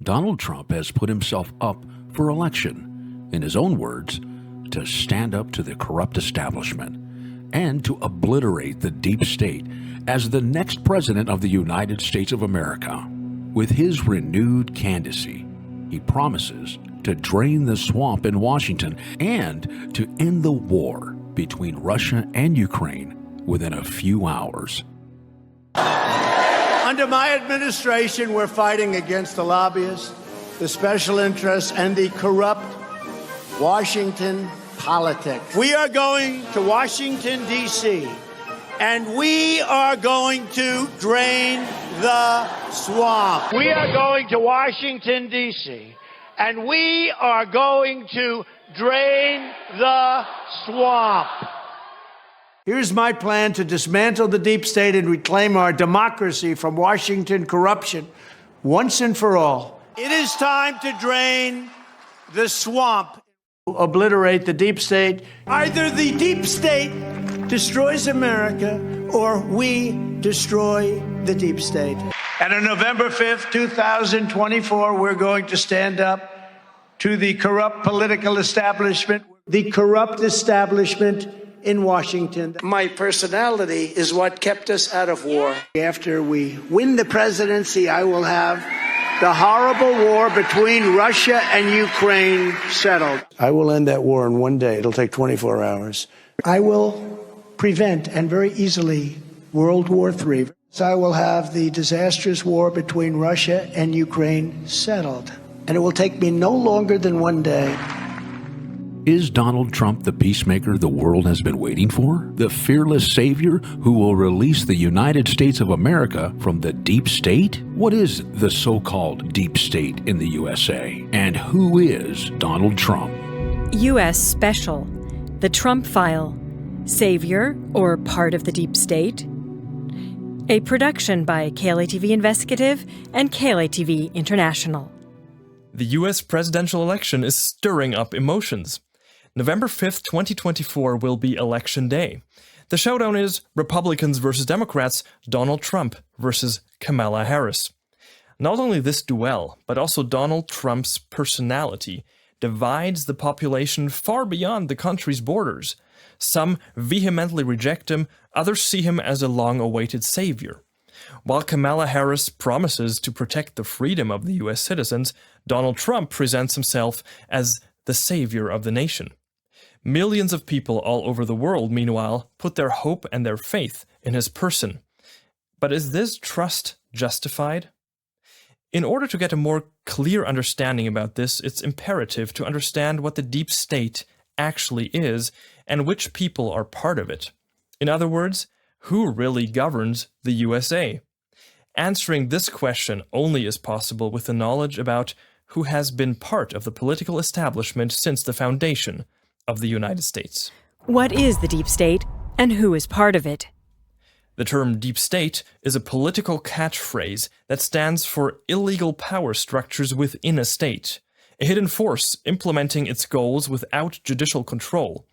Donald Trump has put himself up for election, in his own words, to stand up to the corrupt establishment and to obliterate the deep state as the next president of the United States of America. With his renewed candidacy, he promises to drain the swamp in Washington and to end the war between Russia and Ukraine within a few hours. Under my administration, we're fighting against the lobbyists, the special interests, and the corrupt Washington politics. We are going to Washington, D.C., and we are going to drain the swamp. We are going to Washington, D.C., and we are going to drain the swamp. Here's my plan to dismantle the deep state and reclaim our democracy from Washington corruption once and for all. It is time to drain the swamp, obliterate the deep state. Either the deep state destroys America or we destroy the deep state. And on November 5th, 2024, we're going to stand up to the corrupt political establishment, the corrupt establishment in Washington. My personality is what kept us out of war. After we win the presidency, I will have the horrible war between Russia and Ukraine settled. I will end that war in one day. It'll take 24 hours. I will prevent, and very easily, World War III. So I will have the disastrous war between Russia and Ukraine settled. And it will take me no longer than one day. Is Donald Trump the peacemaker the world has been waiting for? The fearless savior who will release the United States of America from the deep state? What is the so-called deep state in the USA? And who is Donald Trump? U.S. Special, The Trump File, Savior or Part of the Deep State? A production by KLA-TV Investigative and KLA-TV International. The U.S. presidential election is stirring up emotions. November 5th, 2024 will be Election Day. The showdown is Republicans versus Democrats, Donald Trump versus Kamala Harris. Not only this duel, but also Donald Trump's personality divides the population far beyond the country's borders. Some vehemently reject him, others see him as a long-awaited savior. While Kamala Harris promises to protect the freedom of the U.S. citizens, Donald Trump presents himself as the savior of the nation. Millions of people all over the world, meanwhile, put their hope and their faith in his person. But is this trust justified? In order to get a more clear understanding about this, it's imperative to understand what the deep state actually is and which people are part of it. In other words, who really governs the USA? Answering this question only is possible with the knowledge about who has been part of the political establishment since the foundation of the United States. What is the deep state and who is part of it? The term deep state is a political catchphrase that stands for illegal power structures within a state, a hidden force implementing its goals without judicial control.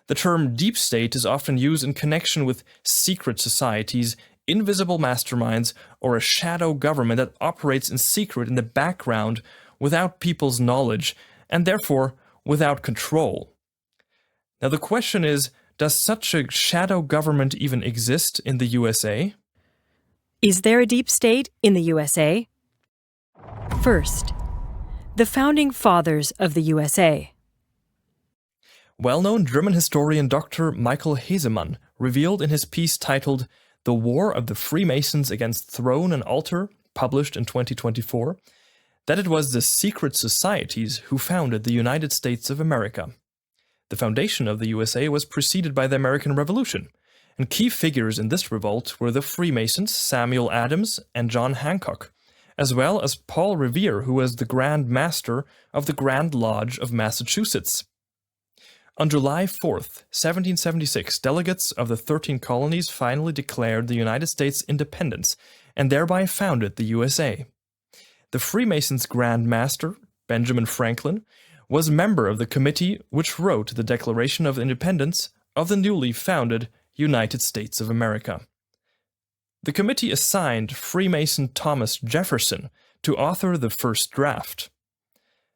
The term deep state is often used in connection with secret societies, invisible masterminds, or a shadow government that operates in secret in the background without people's knowledge, and therefore without control. Now the question is, does such a shadow government even exist in the USA? Is there a deep state in the USA? First, the founding fathers of the USA. Well-known German historian Dr. Michael Hesemann revealed in his piece titled The War of the Freemasons Against Throne and Altar, published in 2024, that it was the secret societies who founded the United States of America. The foundation of the USA was preceded by the American Revolution, and key figures in this revolt were the Freemasons Samuel Adams and John Hancock, as well as Paul Revere, who was the Grand Master of the Grand Lodge of Massachusetts. On July 4th, 1776, delegates of the 13 colonies finally declared the United States independence and thereby founded the USA. The Freemasons' Grand Master, Benjamin Franklin, was a member of the committee which wrote the Declaration of Independence of the newly founded United States of America. The committee assigned Freemason Thomas Jefferson to author the first draft.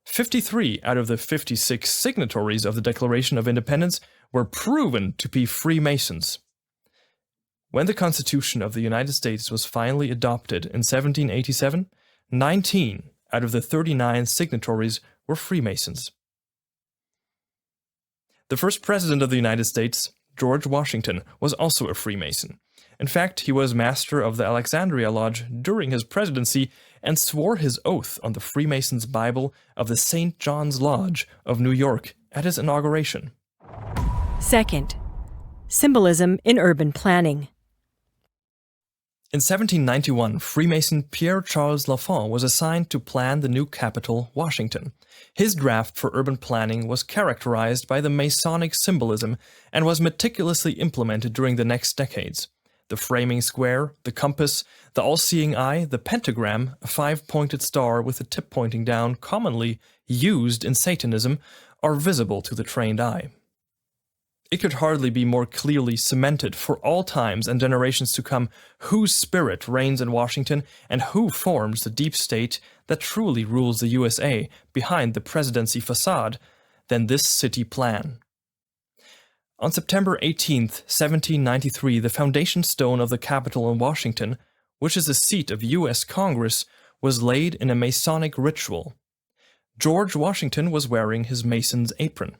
53 out of the 56 signatories of the Declaration of Independence were proven to be Freemasons. When the Constitution of the United States was finally adopted in 1787, 19 out of the 39 signatories were Freemasons. The first president of the United States, George Washington, was also a Freemason. In fact, he was master of the Alexandria Lodge during his presidency and swore his oath on the Freemasons' Bible of the St. John's Lodge of New York at his inauguration. Second, symbolism in urban planning. In 1791, Freemason Pierre-Charles L'Enfant was assigned to plan the new capital, Washington. His draft for urban planning was characterized by the Masonic symbolism and was meticulously implemented during the next decades. The framing square, the compass, the all-seeing eye, the pentagram, a five-pointed star with the tip pointing down, commonly used in Satanism, are visible to the trained eye. It could hardly be more clearly cemented for all times and generations to come whose spirit reigns in Washington and who forms the deep state that truly rules the USA behind the presidency facade than this city plan. On September 18, 1793, the foundation stone of the Capitol in Washington, which is the seat of U.S. Congress, was laid in a Masonic ritual. George Washington was wearing his Mason's apron.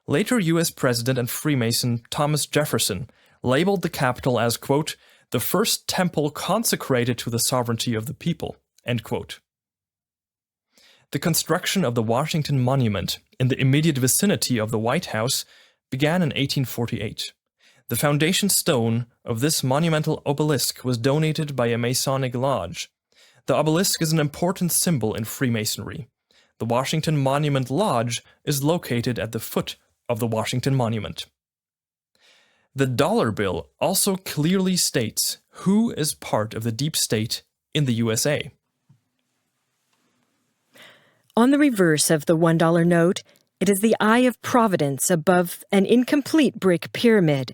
Later U.S. President and Freemason Thomas Jefferson labeled the Capitol as, quote, the first temple consecrated to the sovereignty of the people, end quote. The construction of the Washington Monument in the immediate vicinity of the White House began in 1848. The foundation stone of this monumental obelisk was donated by a Masonic lodge. The obelisk is an important symbol in Freemasonry. The Washington Monument Lodge is located at the foot of the Washington Monument. The dollar bill also clearly states who is part of the deep state in the USA. On the reverse of the $1 note, it is the Eye of Providence above an incomplete brick pyramid.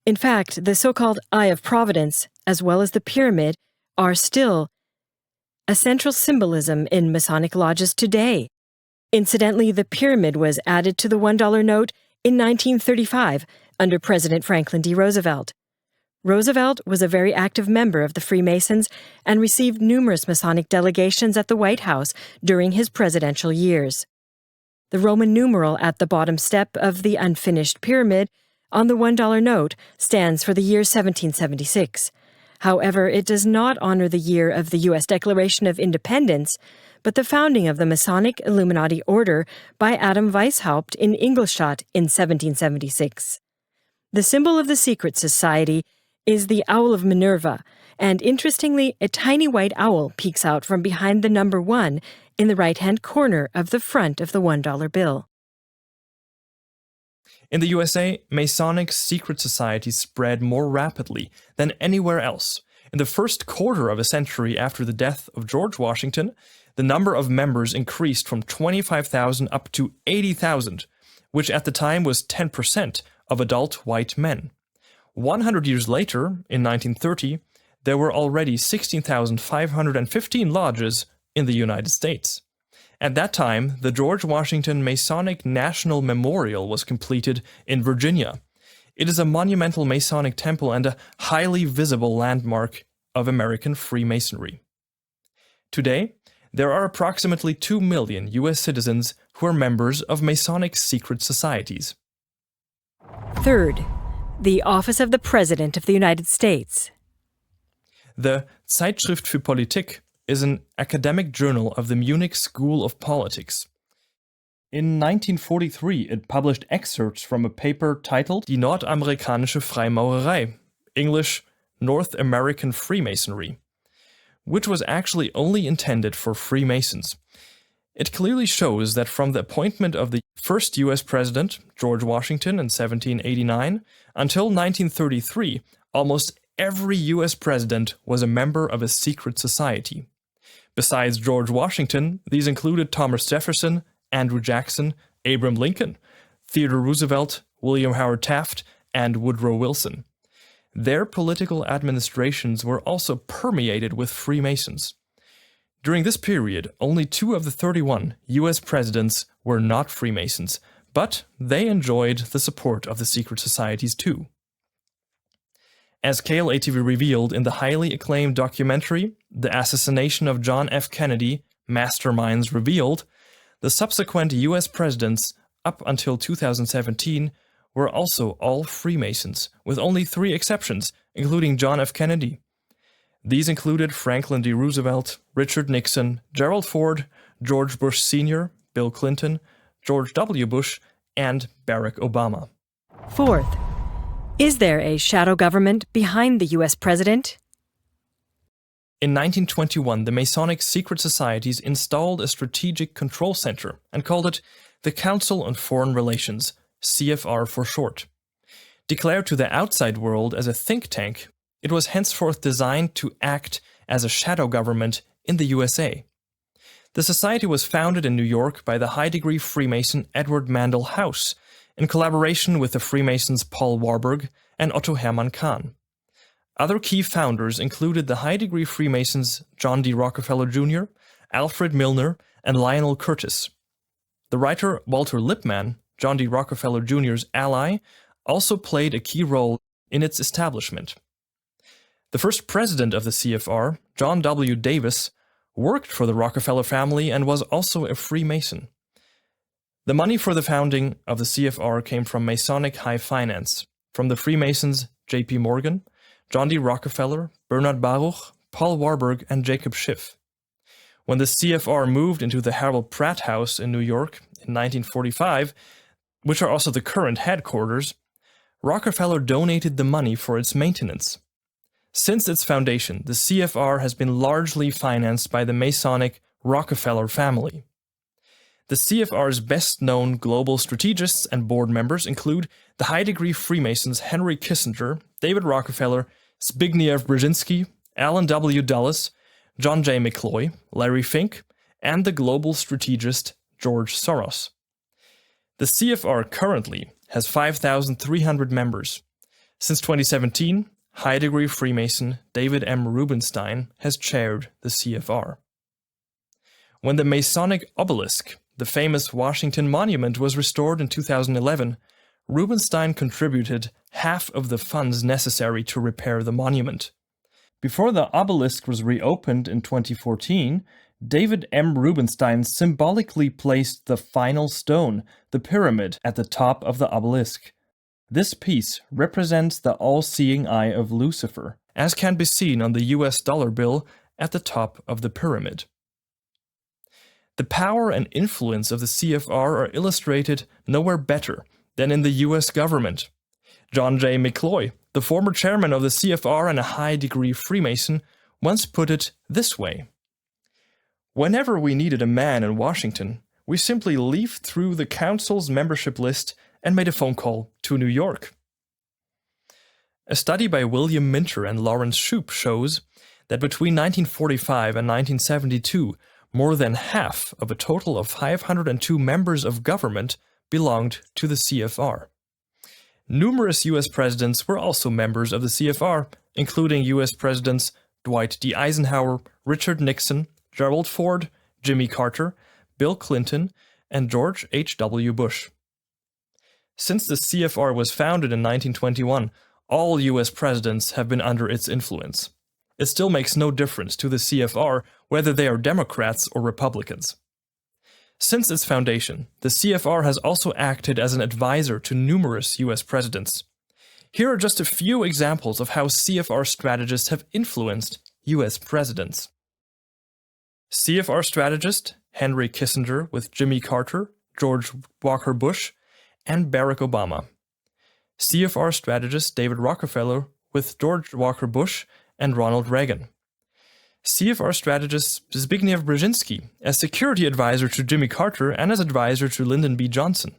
In fact, the so-called Eye of Providence, as well as the pyramid, are still a central symbolism in Masonic lodges today. Incidentally, the pyramid was added to the $1 note in 1935 under President Franklin D. Roosevelt. Roosevelt was a very active member of the Freemasons and received numerous Masonic delegations at the White House during his presidential years. The Roman numeral at the bottom step of the unfinished pyramid on the $1 note stands for the year 1776. However, it does not honor the year of the U.S. Declaration of Independence, but the founding of the Masonic Illuminati Order by Adam Weishaupt in Ingolstadt in 1776. The symbol of the secret society is the Owl of Minerva, and interestingly, a tiny white owl peeks out from behind the number 1 in the right-hand corner of the front of the $1 bill. In the USA, Masonic secret societies spread more rapidly than anywhere else. In the first quarter of a century after the death of George Washington, the number of members increased from 25,000 up to 80,000, which at the time was 10% of adult white men. 100 years later, in 1930, there were already 16,515 lodges in the United States. At that time, the George Washington Masonic National Memorial was completed in Virginia. It is a monumental Masonic temple and a highly visible landmark of American Freemasonry. Today, there are approximately 2 million U.S. citizens who are members of Masonic secret societies. Third, the Office of the President of the United States. The Zeitschrift für Politik is an academic journal of the Munich School of Politics. In 1943, it published excerpts from a paper titled Die Nordamerikanische Freimaurerei, English, North American Freemasonry, which was actually only intended for Freemasons. It clearly shows that from the appointment of the first U.S. President, George Washington, in 1789, until 1933, almost every U.S. president was a member of a secret society. Besides George Washington, these included Thomas Jefferson, Andrew Jackson, Abraham Lincoln, Theodore Roosevelt, William Howard Taft, and Woodrow Wilson. Their political administrations were also permeated with Freemasons. During this period, only 2 of the 31 US presidents were not Freemasons, but they enjoyed the support of the secret societies too. As KLATV revealed in the highly acclaimed documentary, The Assassination of John F. Kennedy, Masterminds Revealed, the subsequent US presidents up until 2017 were also all Freemasons, with only 3 exceptions, including John F. Kennedy. These included Franklin D. Roosevelt, Richard Nixon, Gerald Ford, George Bush Sr., Bill Clinton, George W. Bush, and Barack Obama. Fourth, is there a shadow government behind the U.S. president? In 1921, the Masonic secret societies installed a strategic control center and called it the Council on Foreign Relations, CFR for short. Declared to the outside world as a think tank, it was henceforth designed to act as a shadow government in the USA. The society was founded in New York by the high-degree Freemason Edward Mandell House, in collaboration with the Freemasons Paul Warburg and Otto Hermann Kahn. Other key founders included the high-degree Freemasons John D. Rockefeller Jr., Alfred Milner, and Lionel Curtis. The writer Walter Lippmann, John D. Rockefeller Jr.'s ally, also played a key role in its establishment. The first president of the CFR, John W. Davis, worked for the Rockefeller family and was also a Freemason. The money for the founding of the CFR came from Masonic high finance, from the Freemasons J.P. Morgan, John D. Rockefeller, Bernard Baruch, Paul Warburg, and Jacob Schiff. When the CFR moved into the Harold Pratt House in New York in 1945, which are also the current headquarters, Rockefeller donated the money for its maintenance. Since its foundation, the CFR has been largely financed by the Masonic Rockefeller family. The CFR's best-known global strategists and board members include the high-degree Freemasons Henry Kissinger, David Rockefeller, Zbigniew Brzezinski, Alan W. Dulles, John J. McCloy, Larry Fink, and the global strategist George Soros. The CFR currently has 5,300 members. Since 2017, high-degree Freemason David M. Rubenstein has chaired the CFR. When the Masonic obelisk, the famous Washington Monument, was restored in 2011, Rubenstein contributed half of the funds necessary to repair the monument. Before the obelisk was reopened in 2014, David M. Rubenstein symbolically placed the final stone, the pyramid, at the top of the obelisk. This piece represents the all-seeing eye of Lucifer, as can be seen on the US dollar bill at the top of the pyramid. The power and influence of the CFR are illustrated nowhere better than in the US government. John J. McCloy, the former chairman of the CFR and a high-degree Freemason, once put it this way: "Whenever we needed a man in Washington, we simply leafed through the council's membership list and made a phone call to New York." A study by William Minter and Lawrence Shoup shows that between 1945 and 1972, more than half of a total of 502 members of government belonged to the CFR. Numerous U.S. presidents were also members of the CFR, including U.S. Presidents Dwight D. Eisenhower, Richard Nixon, Gerald Ford, Jimmy Carter, Bill Clinton, and George H.W. Bush. Since the CFR was founded in 1921, all U.S. presidents have been under its influence. It still makes no difference to the CFR whether they are Democrats or Republicans. Since its foundation, the CFR has also acted as an advisor to numerous U.S. presidents. Here are just a few examples of how CFR strategists have influenced U.S. presidents. CFR strategist Henry Kissinger with Jimmy Carter, George Walker Bush, and Barack Obama. CFR strategist David Rockefeller with George Walker Bush and Ronald Reagan. CFR strategist Zbigniew Brzezinski as security advisor to Jimmy Carter and as advisor to Lyndon B. Johnson.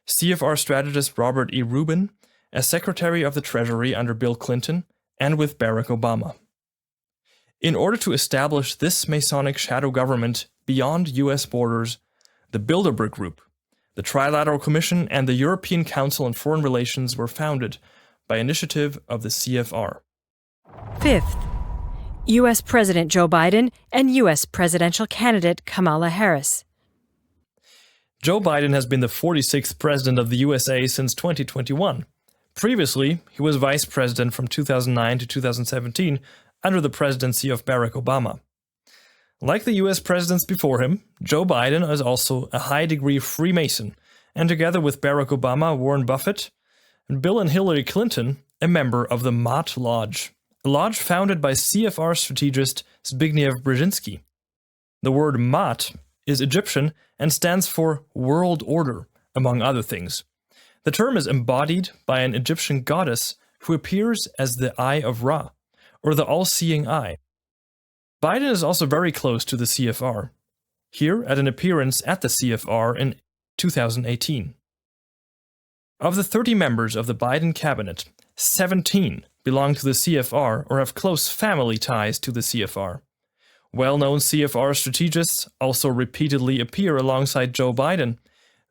CFR strategist Robert E. Rubin as Secretary of the Treasury under Bill Clinton and with Barack Obama. In order to establish this Masonic shadow government beyond U.S. borders, the Bilderberg Group, the Trilateral Commission, and the European Council on Foreign Relations were founded by initiative of the CFR. Fifth, U.S. President Joe Biden and U.S. presidential candidate Kamala Harris. Joe Biden has been the 46th president of the USA since 2021. Previously, he was vice president from 2009 to 2017 under the presidency of Barack Obama. Like the US presidents before him, Joe Biden is also a high-degree Freemason, and together with Barack Obama, Warren Buffett, and Bill and Hillary Clinton, a member of the Mott Lodge, a lodge founded by CFR strategist Zbigniew Brzezinski. The word Mott is Egyptian and stands for world order, among other things. The term is embodied by an Egyptian goddess who appears as the Eye of Ra, or the all-seeing eye. Biden is also very close to the CFR, here at an appearance at the CFR in 2018. Of the 30 members of the Biden cabinet, 17 belong to the CFR or have close family ties to the CFR. Well-known CFR strategists also repeatedly appear alongside Joe Biden.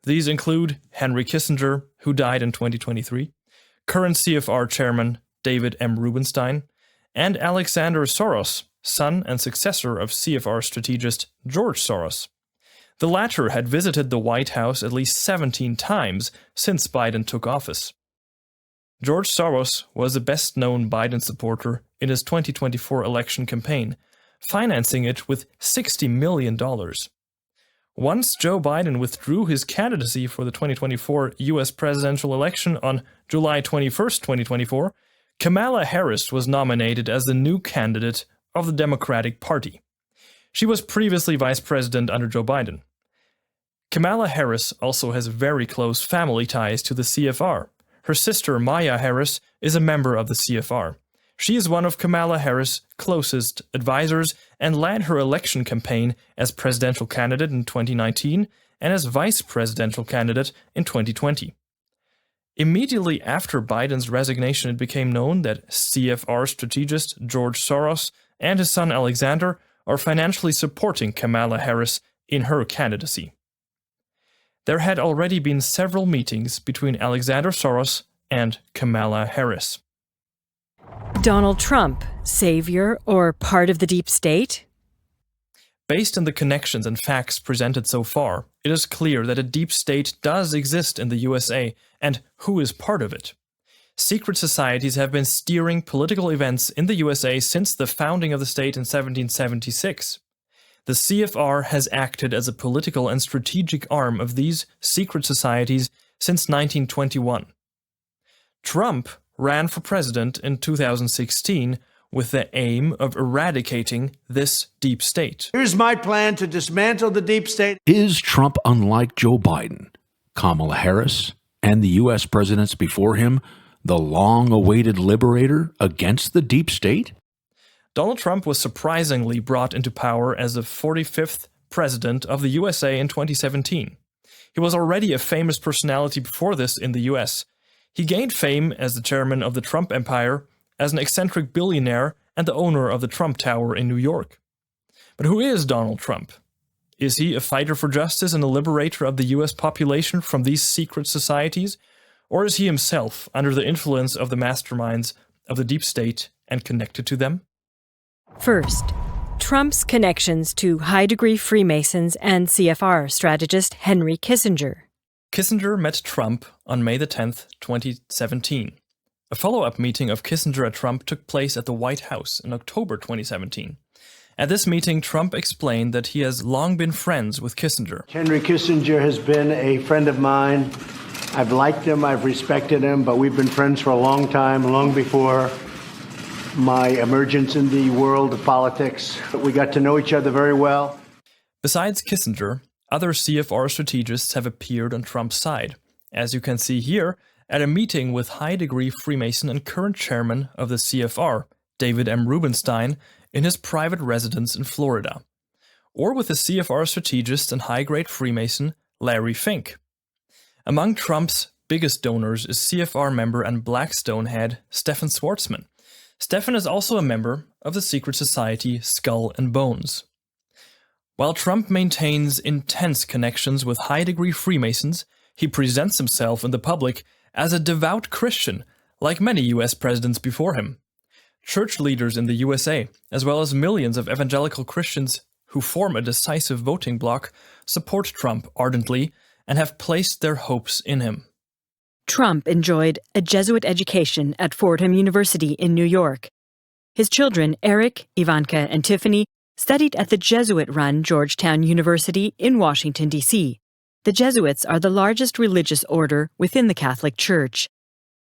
These include Henry Kissinger, who died in 2023, current CFR chairman David M. Rubenstein, and Alexander Soros, son and successor of CFR strategist George Soros. The latter had visited the White House at least 17 times since Biden took office. George Soros was the best-known Biden supporter in his 2024 election campaign, financing it with $60 million. Once Joe Biden withdrew his candidacy for the 2024 U.S. presidential election on July 21, 2024, Kamala Harris was nominated as the new candidate of the Democratic Party. She was previously vice president under Joe Biden. Kamala Harris also has very close family ties to the CFR. Her sister Maya Harris is a member of the CFR. She is one of Kamala Harris' closest advisors and led her election campaign as presidential candidate in 2019 and as vice presidential candidate in 2020. Immediately after Biden's resignation, it became known that CFR strategist George Soros and his son Alexander are financially supporting Kamala Harris in her candidacy. There had already been several meetings between Alexander Soros and Kamala Harris. Donald Trump, savior or part of the deep state? Based on the connections and facts presented so far, it is clear that a deep state does exist in the USA and who is part of it. Secret societies have been steering political events in the USA since the founding of the state in 1776. The CFR has acted as a political and strategic arm of these secret societies since 1921. Trump ran for president in 2016 with the aim of eradicating this deep state. Here's my plan to dismantle the deep state. Is Trump unlike Joe Biden, Kamala Harris, and the U.S. presidents before him, the long-awaited liberator against the deep state? Donald Trump was surprisingly brought into power as the 45th president of the USA in 2017. He was already a famous personality before this in the US. He gained fame as the chairman of the Trump empire, as an eccentric billionaire and the owner of the Trump Tower in New York. But who is Donald Trump? Is he a fighter for justice and a liberator of the US population from these secret societies? Or is he himself under the influence of the masterminds of the deep state and connected to them? First, Trump's connections to high-degree Freemasons and CFR strategist Henry Kissinger. Kissinger met Trump on May 10, 2017. A follow-up meeting of Kissinger and Trump took place at the White House in October 2017. At this meeting, Trump explained that he has long been friends with Kissinger. Henry Kissinger has been a friend of mine. I've liked him, I've respected him, but we've been friends for a long time, long before my emergence in the world of politics. We got to know each other very well. Besides Kissinger, other CFR strategists have appeared on Trump's side, as you can see here, at a meeting with high-degree Freemason and current chairman of the CFR, David M. Rubenstein, in his private residence in Florida, or with the CFR strategist and high-grade Freemason, Larry Fink. Among Trump's biggest donors is CFR member and Blackstone head Stephen Schwarzman. Stephen is also a member of the secret society Skull and Bones. While Trump maintains intense connections with high-degree Freemasons, he presents himself in the public as a devout Christian, like many US presidents before him. Church leaders in the USA, as well as millions of evangelical Christians who form a decisive voting bloc, support Trump ardently and have placed their hopes in him. Trump enjoyed a Jesuit education at Fordham University in New York. His children, Eric, Ivanka, and Tiffany, studied at the Jesuit-run Georgetown University in Washington, D.C. The Jesuits are the largest religious order within the Catholic Church.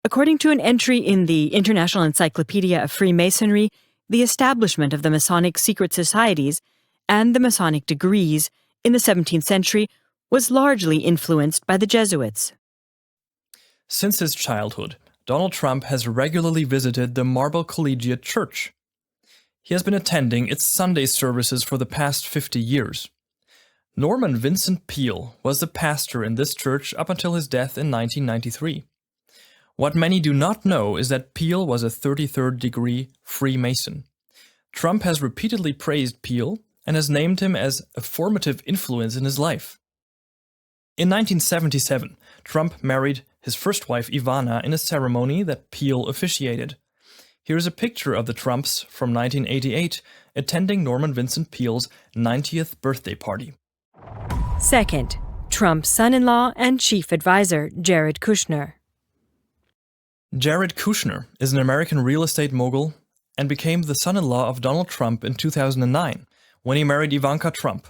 According to an entry in the International Encyclopedia of Freemasonry, the establishment of the Masonic secret societies and the Masonic degrees in the 17th century was largely influenced by the Jesuits. Since his childhood, Donald Trump has regularly visited the Marble Collegiate Church. He has been attending its Sunday services for the past 50 years. Norman Vincent Peale was the pastor in this church up until his death in 1993. What many do not know is that Peale was a 33rd degree Freemason. Trump has repeatedly praised Peale and has named him as a formative influence in his life. In 1977, Trump married his first wife Ivana in a ceremony that Peale officiated. Here is a picture of the Trumps from 1988 attending Norman Vincent Peale's 90th birthday party. Second, Trump's son-in-law and chief advisor, Jared Kushner. Jared Kushner is an American real estate mogul and became the son-in-law of Donald Trump in 2009 when he married Ivanka Trump.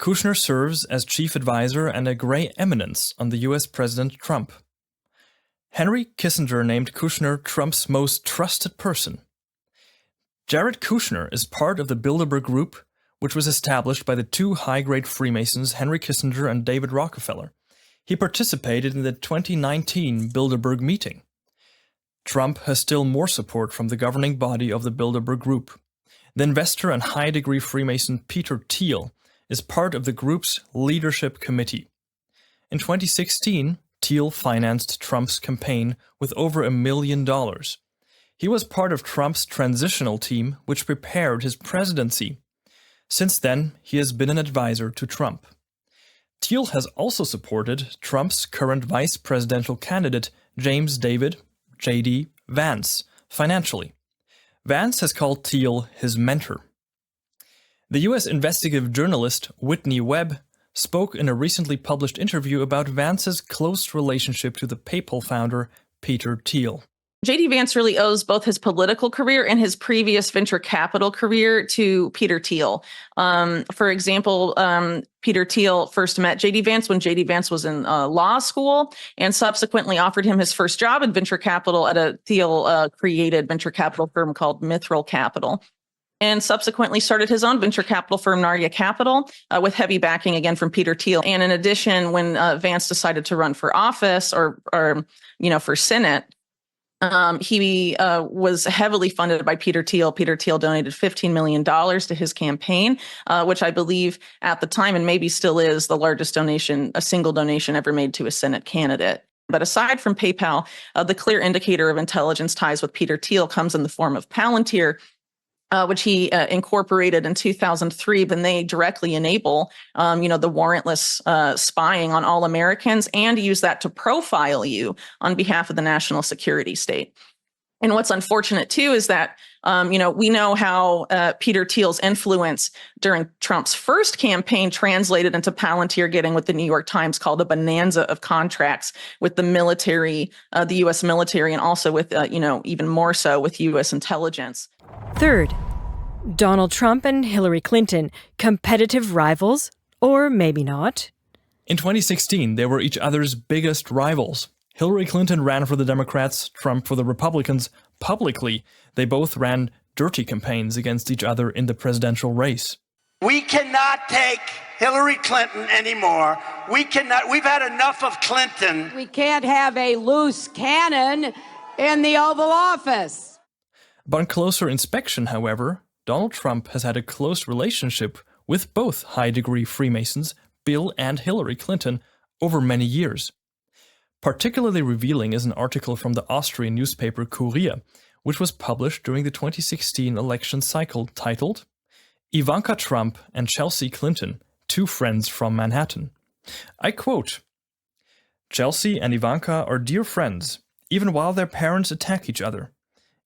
Kushner serves as chief advisor and a gray eminence on the U.S. President Trump. Henry Kissinger named Kushner Trump's most trusted person. Jared Kushner is part of the Bilderberg Group, which was established by the two high-grade Freemasons Henry Kissinger and David Rockefeller. He participated in the 2019 Bilderberg meeting. Trump has still more support from the governing body of the Bilderberg Group. The investor and high-degree Freemason Peter Thiel is part of the group's leadership committee. In 2016, Thiel financed Trump's campaign with over $1 million. He was part of Trump's transitional team, which prepared his presidency. Since then, he has been an advisor to Trump. Thiel has also supported Trump's current vice presidential candidate, James David J.D. Vance, financially. Vance has called Thiel his mentor. The U.S. investigative journalist Whitney Webb spoke in a recently published interview about Vance's close relationship to the PayPal founder, Peter Thiel. J.D. Vance really owes both his political career and his previous venture capital career to Peter Thiel. For example, Peter Thiel first met J.D. Vance when J.D. Vance was in law school and subsequently offered him his first job in venture capital at a Thiel-created venture capital firm called Mithril Capital, and subsequently started his own venture capital firm, Narya Capital, with heavy backing again from Peter Thiel. And in addition, when Vance decided to run for office or for Senate, he was heavily funded by Peter Thiel. Peter Thiel donated $15 million to his campaign, which I believe at the time, and maybe still is, the largest donation, a single donation ever made to a Senate candidate. But aside from PayPal, the clear indicator of intelligence ties with Peter Thiel comes in the form of Palantir, which he incorporated in 2003, then they directly enable, the warrantless spying on all Americans and use that to profile you on behalf of the national security state. And what's unfortunate, too, is that, we know how Peter Thiel's influence during Trump's first campaign translated into Palantir getting what the New York Times called a bonanza of contracts with the military, the U.S. military, and also with, even more so with U.S. intelligence. Third, Donald Trump and Hillary Clinton, competitive rivals, or maybe not? In 2016, they were each other's biggest rivals. Hillary Clinton ran for the Democrats, Trump for the Republicans. Publicly, they both ran dirty campaigns against each other in the presidential race. We cannot take Hillary Clinton anymore. We cannot. We've had enough of Clinton. We can't have a loose cannon in the Oval Office. Upon closer inspection, however, Donald Trump has had a close relationship with both high-degree Freemasons, Bill and Hillary Clinton, over many years. Particularly revealing is an article from the Austrian newspaper Kurier, which was published during the 2016 election cycle titled, Ivanka Trump and Chelsea Clinton, Two Friends from Manhattan. I quote, "Chelsea and Ivanka are dear friends, even while their parents attack each other.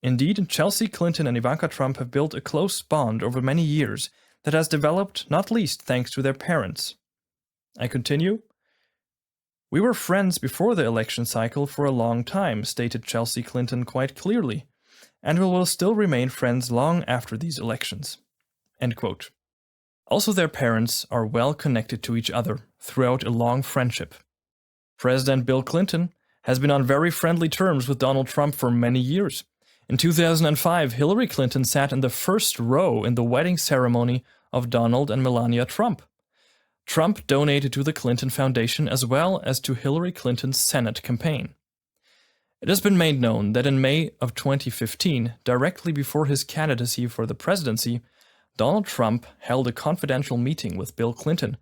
Indeed, Chelsea Clinton and Ivanka Trump have built a close bond over many years that has developed not least thanks to their parents. I continue. We were friends before the election cycle for a long time, stated Chelsea Clinton quite clearly, and we will still remain friends long after these elections. End quote. Also, their parents are well connected to each other throughout a long friendship. President Bill Clinton has been on very friendly terms with Donald Trump for many years. In 2005, Hillary Clinton sat in the first row in the wedding ceremony of Donald and Melania Trump. Trump donated to the Clinton Foundation as well as to Hillary Clinton's Senate campaign. It has been made known that in May of 2015, directly before his candidacy for the presidency, Donald Trump held a confidential meeting with Bill Clinton,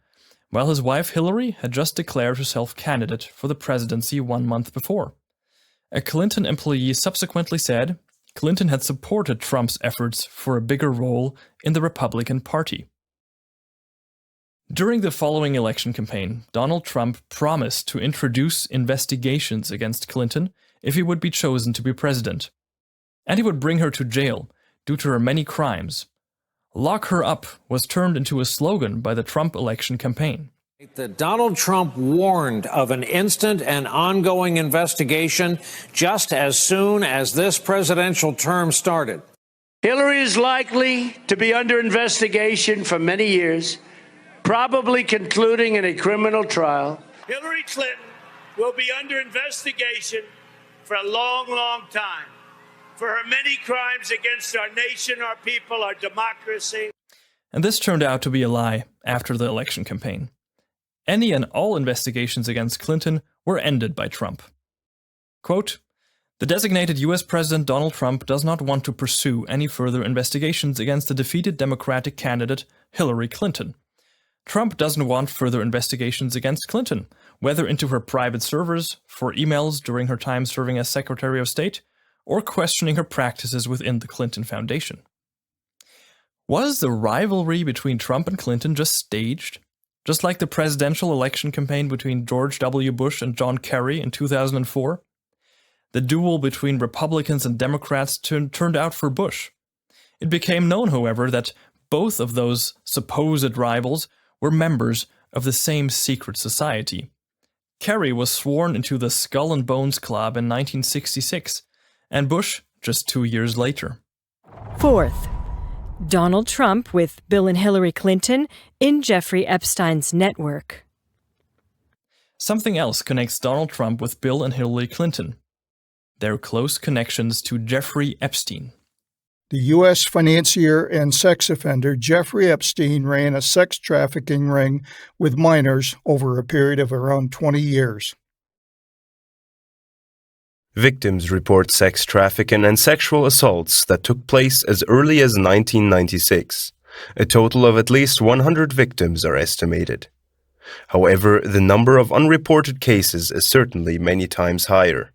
while his wife Hillary had just declared herself candidate for the presidency 1 month before. A Clinton employee subsequently said Clinton had supported Trump's efforts for a bigger role in the Republican Party. During the following election campaign, Donald Trump promised to introduce investigations against Clinton if he would be chosen to be president. And he would bring her to jail due to her many crimes. Lock her up was turned into a slogan by the Trump election campaign. That Donald Trump warned of an instant and ongoing investigation just as soon as this presidential term started. Hillary is likely to be under investigation for many years, probably concluding in a criminal trial. Hillary Clinton will be under investigation for a long, long time for her many crimes against our nation, our people, our democracy. And this turned out to be a lie after the election campaign. Any and all investigations against Clinton were ended by Trump. Quote, "The designated US President Donald Trump does not want to pursue any further investigations against the defeated Democratic candidate Hillary Clinton. Trump doesn't want further investigations against Clinton, whether into her private servers, for emails during her time serving as Secretary of State, or questioning her practices within the Clinton Foundation." Was the rivalry between Trump and Clinton just staged? Just like the presidential election campaign between George W. Bush and John Kerry in 2004? The duel between Republicans and Democrats turned out for Bush. It became known, however, that both of those supposed rivals were members of the same secret society. Kerry was sworn into the Skull and Bones Club in 1966, and Bush just 2 years later. Fourth, Donald Trump with Bill and Hillary Clinton in Jeffrey Epstein's network. Something else connects Donald Trump with Bill and Hillary Clinton: their close connections to Jeffrey Epstein. The U.S. financier and sex offender Jeffrey Epstein ran a sex trafficking ring with minors over a period of around 20 years. Victims report sex trafficking and sexual assaults that took place as early as 1996. A total of at least 100 victims are estimated. However, the number of unreported cases is certainly many times higher.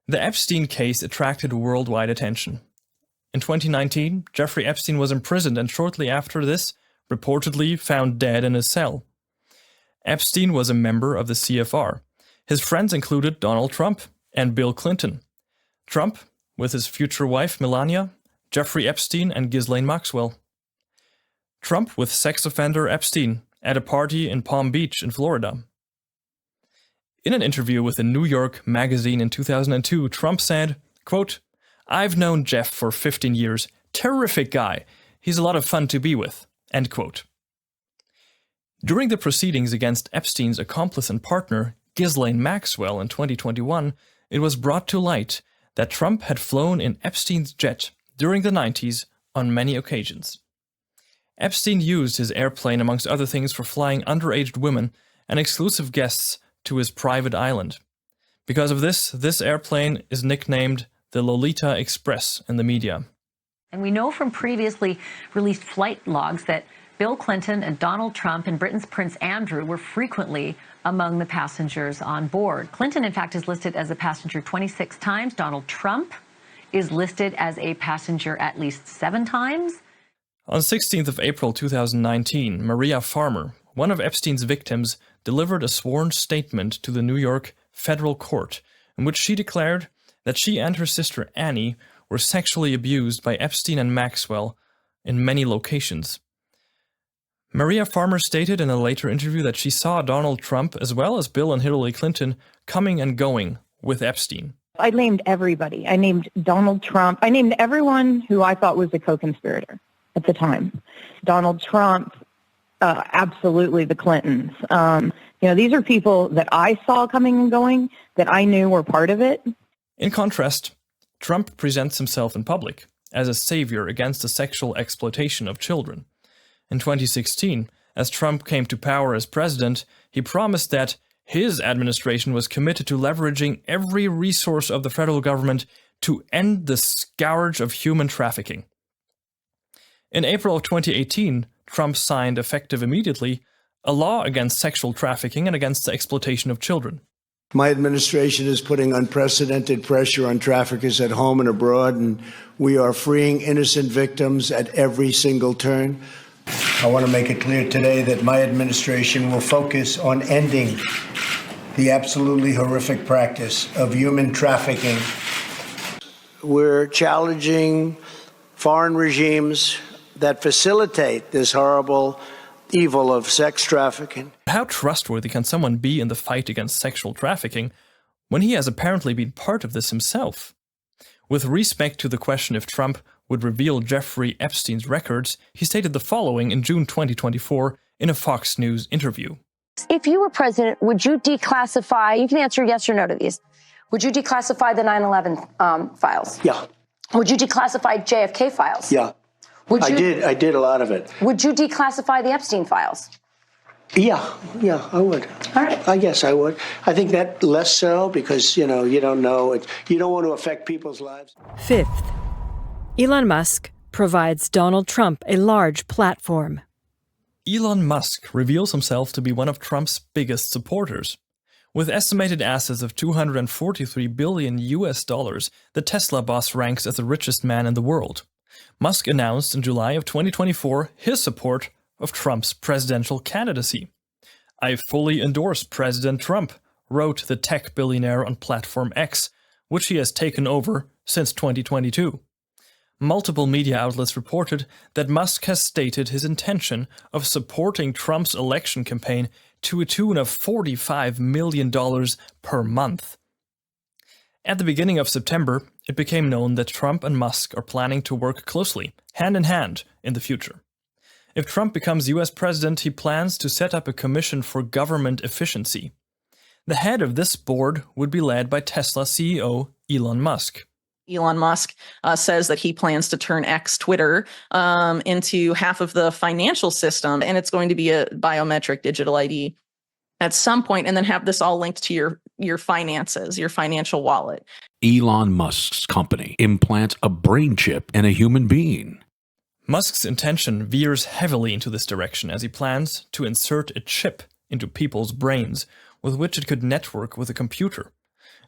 The Epstein case attracted worldwide attention. In 2019, Jeffrey Epstein was imprisoned and shortly after this, reportedly found dead in his cell. Epstein was a member of the CFR. His friends included Donald Trump and Bill Clinton. Trump with his future wife Melania, Jeffrey Epstein and Ghislaine Maxwell. Trump with sex offender Epstein at a party in Palm Beach in Florida. In an interview with the New York Magazine in 2002, Trump said, quote, "I've known Jeff for 15 years. Terrific guy. He's a lot of fun to be with." End quote. During the proceedings against Epstein's accomplice and partner, Ghislaine Maxwell, in 2021, it was brought to light that Trump had flown in Epstein's jet during the 90s on many occasions. Epstein used his airplane, amongst other things, for flying underage women and exclusive guests to his private island. Because of this airplane is nicknamed the Lolita Express in the media. And we know from previously released flight logs that Bill Clinton and Donald Trump and Britain's Prince Andrew were frequently among the passengers on board. Clinton, in fact, is listed as a passenger 26 times. Donald Trump is listed as a passenger at least 7 times. On 16th of April 2019, Maria Farmer, one of Epstein's victims, delivered a sworn statement to the New York federal court in which she declared that she and her sister Annie were sexually abused by Epstein and Maxwell in many locations. Maria Farmer stated in a later interview that she saw Donald Trump, as well as Bill and Hillary Clinton, coming and going with Epstein. I named everybody. I named Donald Trump. I named everyone who I thought was a co-conspirator at the time. Donald Trump, absolutely the Clintons. These are people that I saw coming and going, that I knew were part of it. In contrast, Trump presents himself in public as a savior against the sexual exploitation of children. In 2016, as Trump came to power as president, he promised that his administration was committed to leveraging every resource of the federal government to end the scourge of human trafficking. In April of 2018, Trump signed, effective immediately, a law against sexual trafficking and against the exploitation of children. My administration is putting unprecedented pressure on traffickers at home and abroad, and we are freeing innocent victims at every single turn. I want to make it clear today that my administration will focus on ending the absolutely horrific practice of human trafficking. We're challenging foreign regimes that facilitate this horrible evil of sex trafficking. How trustworthy can someone be in the fight against sexual trafficking when he has apparently been part of this himself? With respect to the question if Trump would reveal Jeffrey Epstein's records, he stated the following in June 2024 in a Fox News interview. If you were president, would you declassify, you can answer yes or no to these, would you declassify the 9/11 files? Yeah. Would you declassify JFK files? Yeah. I did a lot of it. Would you declassify the Epstein files? Yeah, I would. All right. I guess I would. I think that less so because, you don't know. You don't want to affect people's lives. Fifth, Elon Musk provides Donald Trump a large platform. Elon Musk reveals himself to be one of Trump's biggest supporters. With estimated assets of $243 billion, the Tesla boss ranks as the richest man in the world. Musk announced in July of 2024 his support of Trump's presidential candidacy. "I fully endorse President Trump," wrote the tech billionaire on platform X, which he has taken over since 2022. Multiple media outlets reported that Musk has stated his intention of supporting Trump's election campaign to a tune of $45 million per month. At the beginning of September, it became known that Trump and Musk are planning to work closely, hand in hand, in the future. If Trump becomes US president, he plans to set up a commission for government efficiency. The head of this board would be led by Tesla CEO Elon Musk. Elon Musk says that he plans to turn X, Twitter, into half of the financial system, and it's going to be a biometric digital ID at some point, and then have this all linked to your finances, your financial wallet. Elon Musk's company implants a brain chip in a human being. Musk's intention veers heavily into this direction as he plans to insert a chip into people's brains with which it could network with a computer.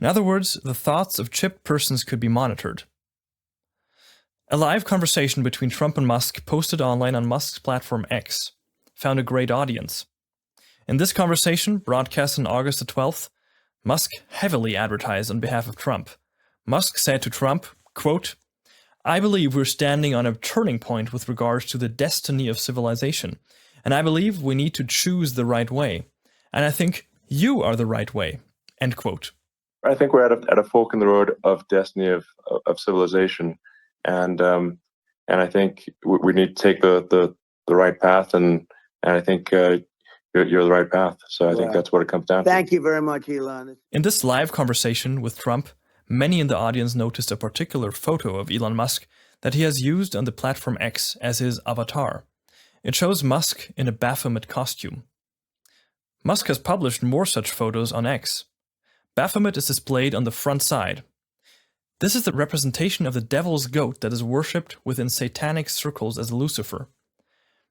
In other words, the thoughts of chipped persons could be monitored. A live conversation between Trump and Musk posted online on Musk's platform X found a great audience. In this conversation, broadcast on August the 12th, Musk heavily advertised on behalf of Trump. Musk said to Trump, quote, "I believe we're standing on a turning point with regards to the destiny of civilization, and I believe we need to choose the right way. And I think you are the right way." End quote. I think we're at a fork in the road of destiny of civilization, and I think we need to take the right path, and I think you're the right path. So I think that's what it comes down to. Thank you very much, Elon. In this live conversation with Trump, many in the audience noticed a particular photo of Elon Musk that he has used on the platform X as his avatar. It shows Musk in a Baphomet costume. Musk has published more such photos on X. Baphomet is displayed on the front side. This is the representation of the devil's goat that is worshipped within satanic circles as Lucifer.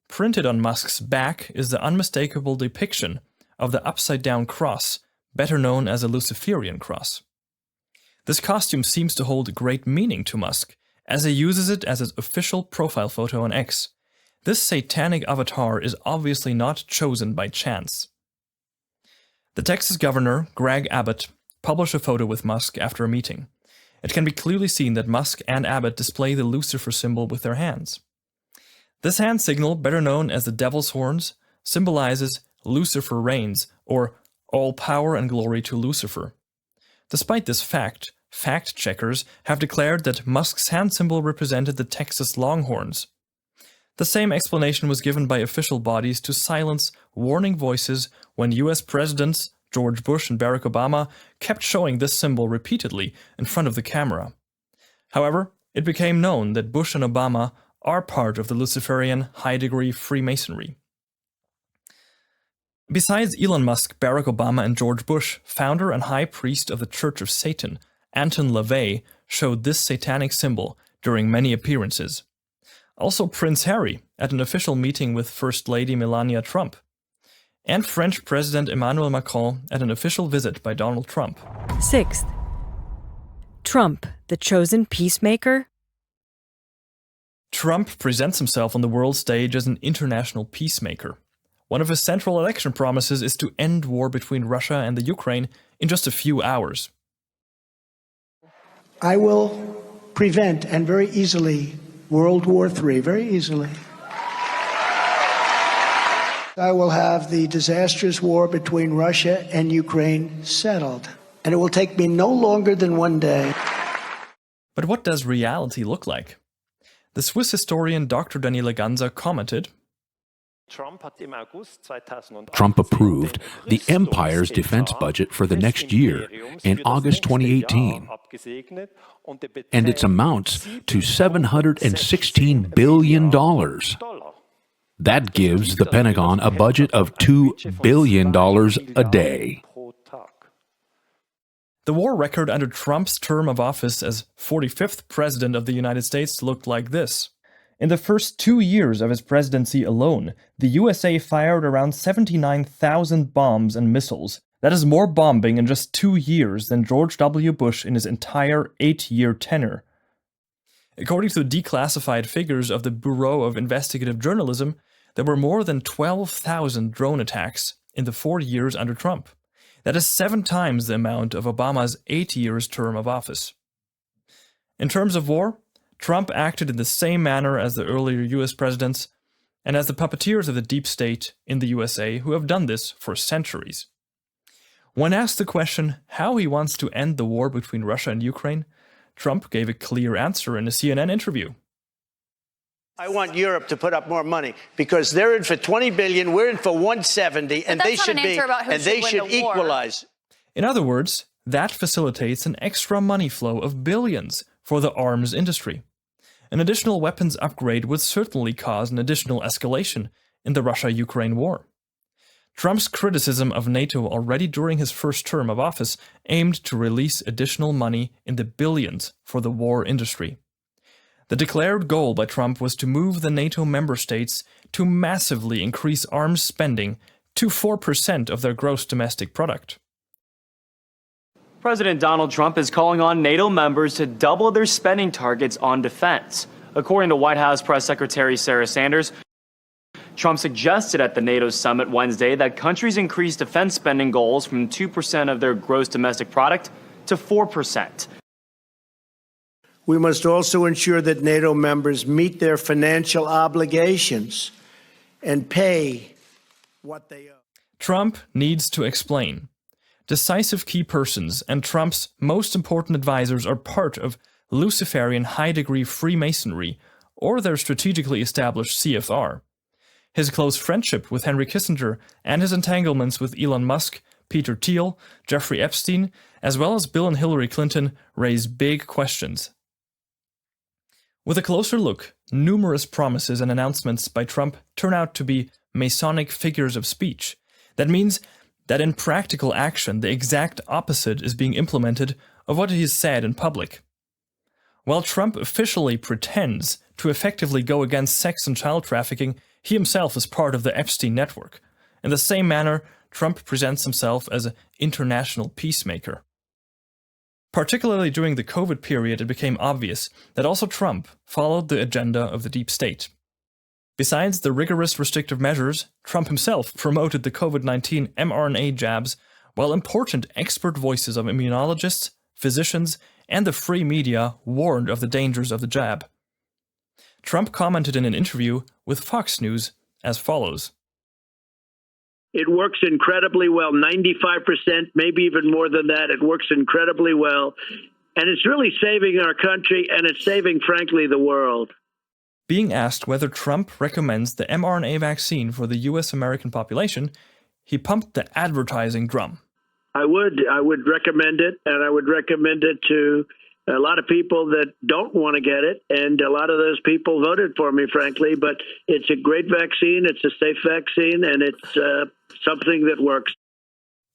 Printed on Musk's back is the unmistakable depiction of the upside-down cross, better known as a Luciferian cross. This costume seems to hold great meaning to Musk, as he uses it as his official profile photo on X. This satanic avatar is obviously not chosen by chance. The Texas governor, Greg Abbott, published a photo with Musk after a meeting. it can be clearly seen that Musk and Abbott display the Lucifer symbol with their hands. This hand signal, better known as the devil's horns, symbolizes Lucifer reigns, or all power and glory to Lucifer. Despite this fact checkers have declared that Musk's hand symbol represented the Texas Longhorns. The same explanation was given by official bodies to silence warning voices when US presidents George Bush and Barack Obama kept showing this symbol repeatedly in front of the camera. However, it became known that Bush and Obama are part of the Luciferian high-degree Freemasonry. Besides Elon Musk, Barack Obama, and George Bush, founder and high priest of the Church of Satan, Anton LaVey, showed this satanic symbol during many appearances. Also Prince Harry at an official meeting with First Lady Melania Trump, and French President Emmanuel Macron at an official visit by Donald Trump. Sixth, Trump, the chosen peacemaker? Trump presents himself on the world stage as an international peacemaker. One of his central election promises is to end war between Russia and the Ukraine in just a few hours. I will prevent, and very easily, World War III, very easily. I will have the disastrous war between Russia and Ukraine settled. And it will take me no longer than one day. But what does reality look like? The Swiss historian Dr. Daniele Ganser commented, Trump approved the empire's defense budget for the next year in August 2018, and its amounts to $716 billion. That gives the Pentagon a budget of $2 billion a day. The war record under Trump's term of office as 45th President of the United States looked like this. In the first 2 years of his presidency alone, the USA fired around 79,000 bombs and missiles. That is more bombing in just 2 years than George W. Bush in his entire 8-year tenure. According to the declassified figures of the Bureau of Investigative Journalism, there were more than 12,000 drone attacks in the 4 years under Trump. That is 7 times the amount of Obama's 8 years term of office. In terms of war, Trump acted in the same manner as the earlier US presidents and as the puppeteers of the deep state in the USA who have done this for centuries. When asked the question how he wants to end the war between Russia and Ukraine, Trump gave a clear answer in a CNN interview. I want Europe to put up more money because they're in for 20 billion, we're in for 170, and they should be, and they should equalize. In other words, that facilitates an extra money flow of billions for the arms industry. An additional weapons upgrade would certainly cause an additional escalation in the Russia-Ukraine war. Trump's criticism of NATO already during his first term of office aimed to release additional money in the billions for the war industry. The declared goal by Trump was to move the NATO member states to massively increase arms spending to 4% of their gross domestic product. President Donald Trump is calling on NATO members to double their spending targets on defense. According to White House Press Secretary Sarah Sanders, Trump suggested at the NATO summit Wednesday that countries increase defense spending goals from 2% of their gross domestic product to 4%. We must also ensure that NATO members meet their financial obligations and pay what they owe. Trump needs to explain. Decisive key persons and Trump's most important advisors are part of Luciferian high-degree Freemasonry or their strategically established CFR. His close friendship with Henry Kissinger and his entanglements with Elon Musk, Peter Thiel, Jeffrey Epstein, as well as Bill and Hillary Clinton raise big questions. With a closer look, numerous promises and announcements by Trump turn out to be Masonic figures of speech. That means that in practical action, the exact opposite is being implemented of what he has said in public. While Trump officially pretends to effectively go against sex and child trafficking, he himself is part of the Epstein network. In the same manner, Trump presents himself as an international peacemaker. Particularly during the COVID period, it became obvious that also Trump followed the agenda of the deep state. Besides the rigorous restrictive measures, Trump himself promoted the COVID-19 mRNA jabs, while important expert voices of immunologists, physicians, and the free media warned of the dangers of the jab. Trump commented in an interview with Fox News as follows. It works incredibly well, 95%, maybe even more than that. It works incredibly well. And it's really saving our country, and it's saving, frankly, the world. Being asked whether Trump recommends the mRNA vaccine for the US American population, he pumped the advertising drum. I would recommend it, and I would recommend it to a lot of people that don't want to get it, and a lot of those people voted for me, frankly, but it's a great vaccine, it's a safe vaccine, and it's something that works.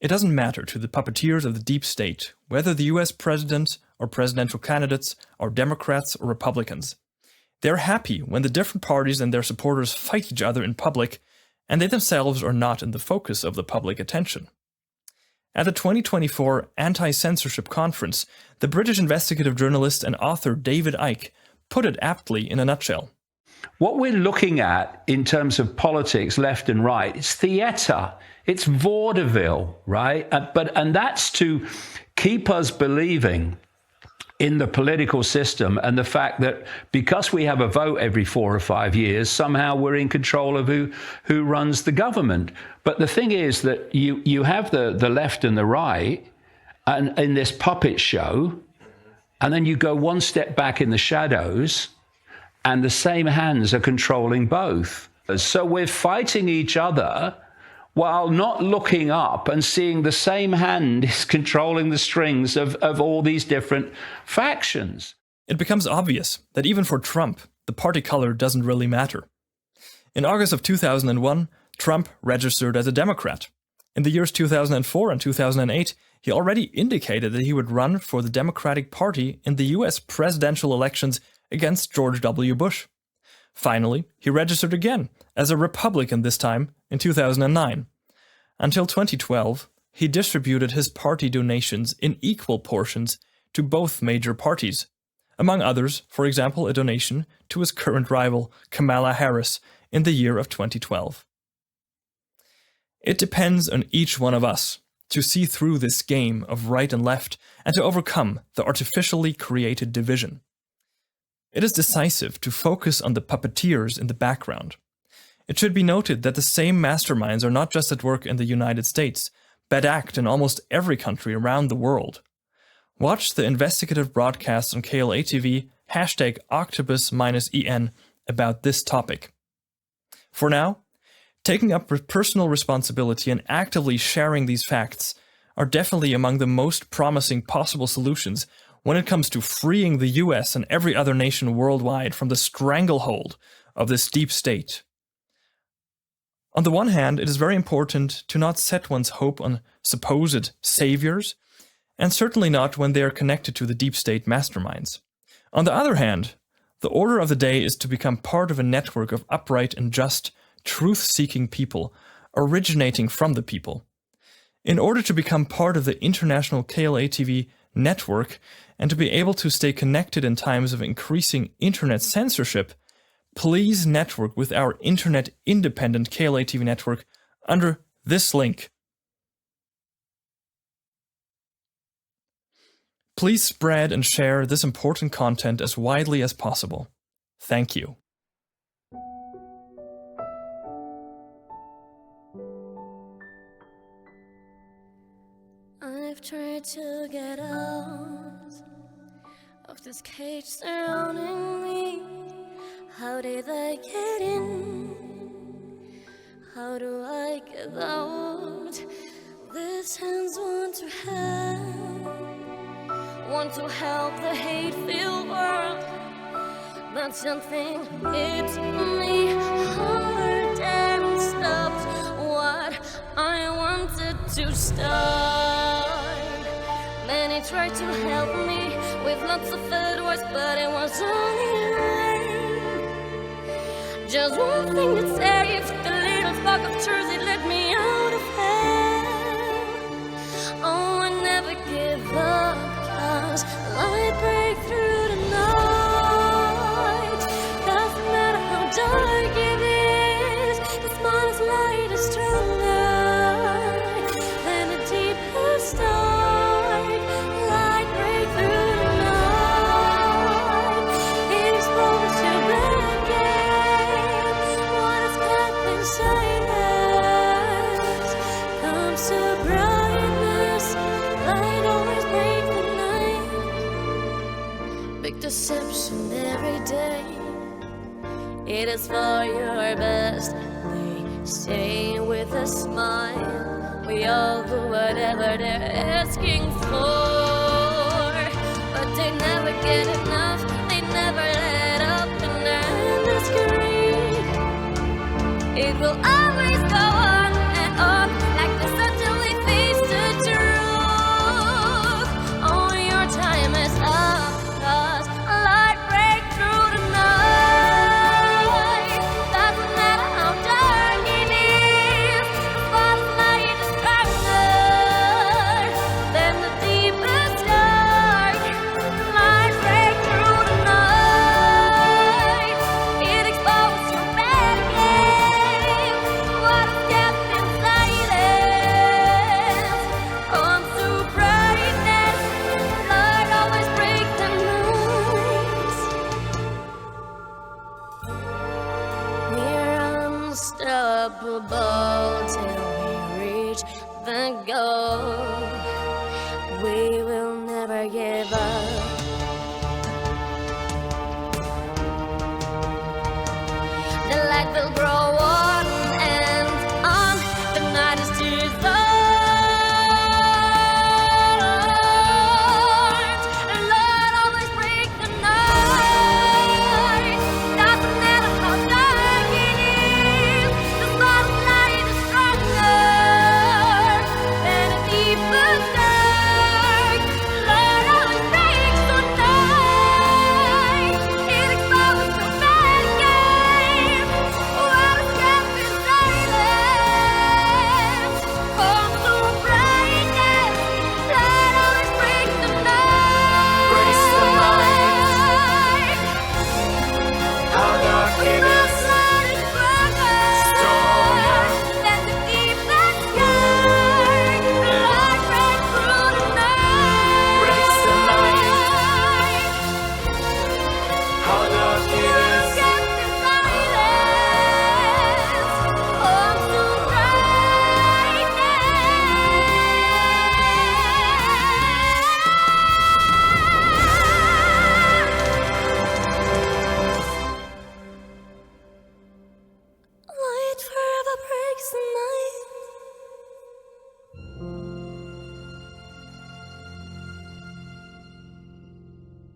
It doesn't matter to the puppeteers of the deep state whether the US president or presidential candidates are Democrats or Republicans. They're happy when the different parties and their supporters fight each other in public, and they themselves are not in the focus of the public attention. At the 2024 Anti-Censorship Conference, the British investigative journalist and author David Icke put it aptly in a nutshell. What we're looking at in terms of politics, left and right, it's theatre, it's vaudeville, right? And that's to keep us believing in the political system and the fact that because we have a vote every 4 or 5 years, somehow we're in control of who runs the government. But the thing is that you have the left and the right and in this puppet show, and then you go one step back in the shadows, and the same hands are controlling both. So we're fighting each other while not looking up and seeing the same hand is controlling the strings of all these different factions. It becomes obvious that even for Trump, the party color doesn't really matter. In August of 2001, Trump registered as a Democrat. In the years 2004 and 2008, he already indicated that he would run for the Democratic Party in the US presidential elections against George W. Bush. Finally, he registered again as a Republican this time in 2009. Until 2012, he distributed his party donations in equal portions to both major parties. Among others, for example, a donation to his current rival, Kamala Harris, in the year of 2012. It depends on each one of us to see through this game of right and left and to overcome the artificially created division. It is decisive to focus on the puppeteers in the background. It should be noted that the same masterminds are not just at work in the United States, but act in almost every country around the world. Watch the investigative broadcast on KLA-TV #Octopus-EN about this topic. For now, taking up personal responsibility and actively sharing these facts are definitely among the most promising possible solutions when it comes to freeing the US and every other nation worldwide from the stranglehold of this deep state. On the one hand, it is very important to not set one's hope on supposed saviors, and certainly not when they are connected to the deep state masterminds. On the other hand, the order of the day is to become part of a network of upright and just, truth-seeking people originating from the people. In order to become part of the international KLA-TV network and to be able to stay connected in times of increasing internet censorship, please network with our internet-independent KLA-TV network under this link. Please spread and share this important content as widely as possible. Thank you. I've tried to get out of this cage surrounding me. How did I get in? How do I get out? These hands want to help the hate-filled world, but something hit me hard and stopped what I wanted to start. Many tried to help me with lots of advice, but it was only rain. Just one thing that saved the little spark of truth, it led me out of hell. Oh, I never give up, 'cause light break through the night. Doesn't matter how dark it is, the smallest light is stronger than the deepest dark. Light break through the night. it is for your best. They say with a smile, we all do whatever they're asking for. But they never get enough, they never let up, and their endless greed, it will